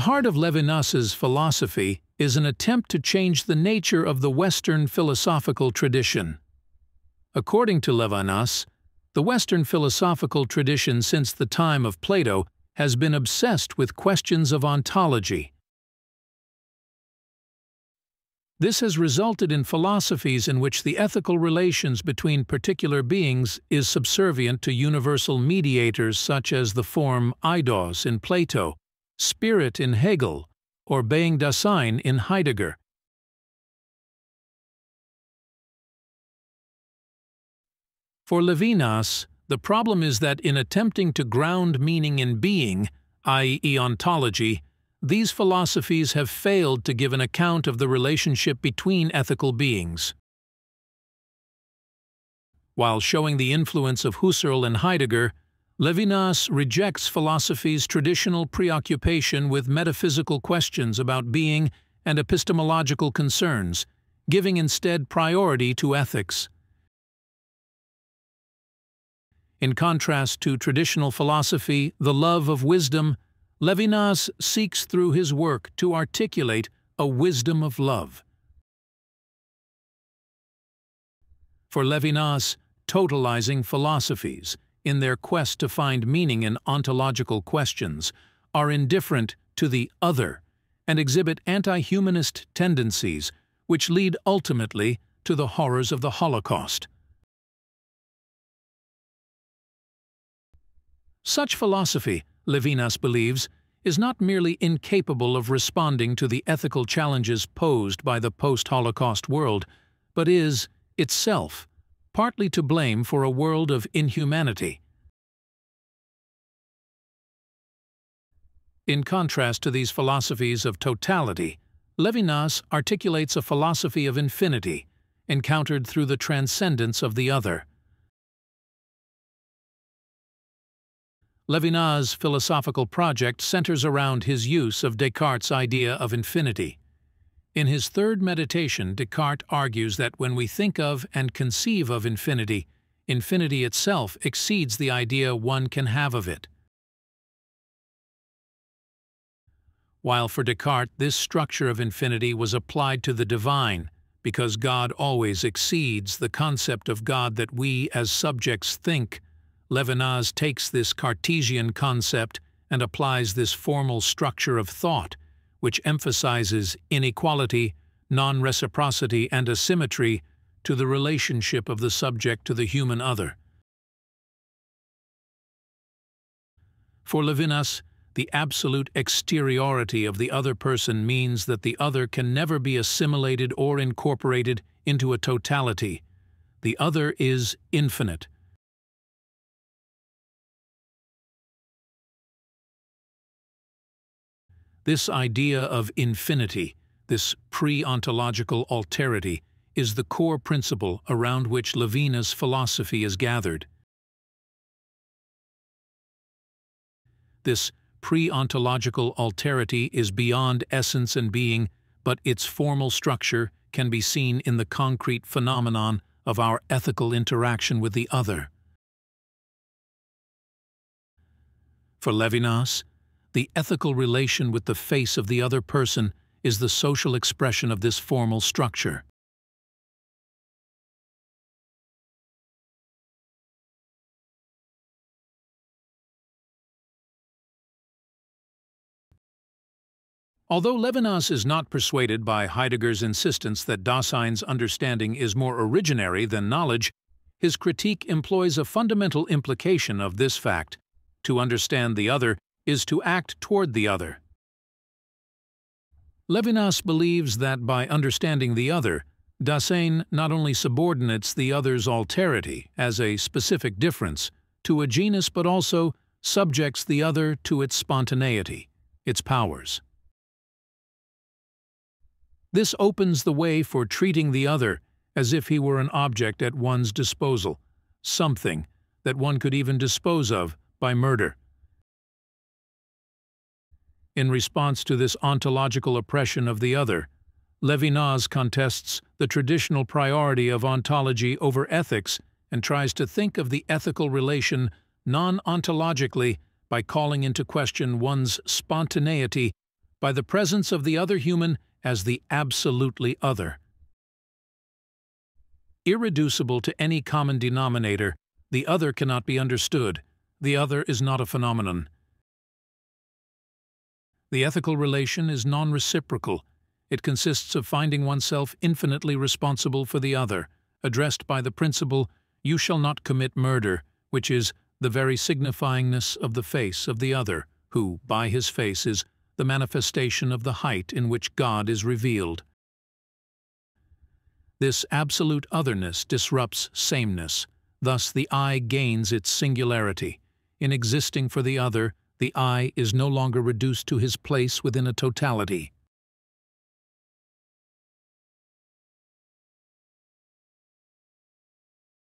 heart of Levinas's philosophy is an attempt to change the nature of the Western philosophical tradition. According to Levinas, the Western philosophical tradition since the time of Plato has been obsessed with questions of ontology. This has resulted in philosophies in which the ethical relations between particular beings is subservient to universal mediators such as the form eidos in Plato, spirit in Hegel, or being Dasein in Heidegger. For Levinas, the problem is that in attempting to ground meaning in being, i.e. ontology, these philosophies have failed to give an account of the relationship between ethical beings. While showing the influence of Husserl and Heidegger, Levinas rejects philosophy's traditional preoccupation with metaphysical questions about being and epistemological concerns, giving instead priority to ethics. In contrast to traditional philosophy, the love of wisdom, Levinas seeks through his work to articulate a wisdom of love. For Levinas, totalizing philosophies, in their quest to find meaning in ontological questions, are indifferent to the other and exhibit anti-humanist tendencies which lead ultimately to the horrors of the Holocaust. Such philosophy, Levinas believes, is not merely incapable of responding to the ethical challenges posed by the post-Holocaust world, but is, itself, partly to blame for a world of inhumanity. In contrast to these philosophies of totality, Levinas articulates a philosophy of infinity, encountered through the transcendence of the other. Levinas' philosophical project centers around his use of Descartes' idea of infinity. In his third meditation, Descartes argues that when we think of and conceive of infinity, infinity itself exceeds the idea one can have of it. While for Descartes this structure of infinity was applied to the divine, because God always exceeds the concept of God that we as subjects think, Levinas takes this Cartesian concept and applies this formal structure of thought, which emphasizes inequality, non-reciprocity, and asymmetry to the relationship of the subject to the human other. For Levinas, the absolute exteriority of the other person means that the other can never be assimilated or incorporated into a totality. The other is infinite. This idea of infinity, this pre-ontological alterity, is the core principle around which Levinas' philosophy is gathered. This pre-ontological alterity is beyond essence and being, but its formal structure can be seen in the concrete phenomenon of our ethical interaction with the other. For Levinas, the ethical relation with the face of the other person is the social expression of this formal structure. Although Levinas is not persuaded by Heidegger's insistence that Dasein's understanding is more originary than knowledge, his critique employs a fundamental implication of this fact: to understand the other is to act toward the other. Levinas believes that by understanding the other, Dasein not only subordinates the other's alterity as a specific difference to a genus but also subjects the other to its spontaneity, its powers. This opens the way for treating the other as if he were an object at one's disposal, something that one could even dispose of by murder. In response to this ontological oppression of the other, Levinas contests the traditional priority of ontology over ethics and tries to think of the ethical relation non-ontologically by calling into question one's spontaneity by the presence of the other human as the absolutely other. Irreducible to any common denominator, the other cannot be understood. The other is not a phenomenon. The ethical relation is non-reciprocal. It consists of finding oneself infinitely responsible for the other, addressed by the principle, "You shall not commit murder," which is the very signifyingness of the face of the other, who, by his face, is the manifestation of the height in which God is revealed. This absolute otherness disrupts sameness. Thus the I gains its singularity. In existing for the other, the I is no longer reduced to his place within a totality.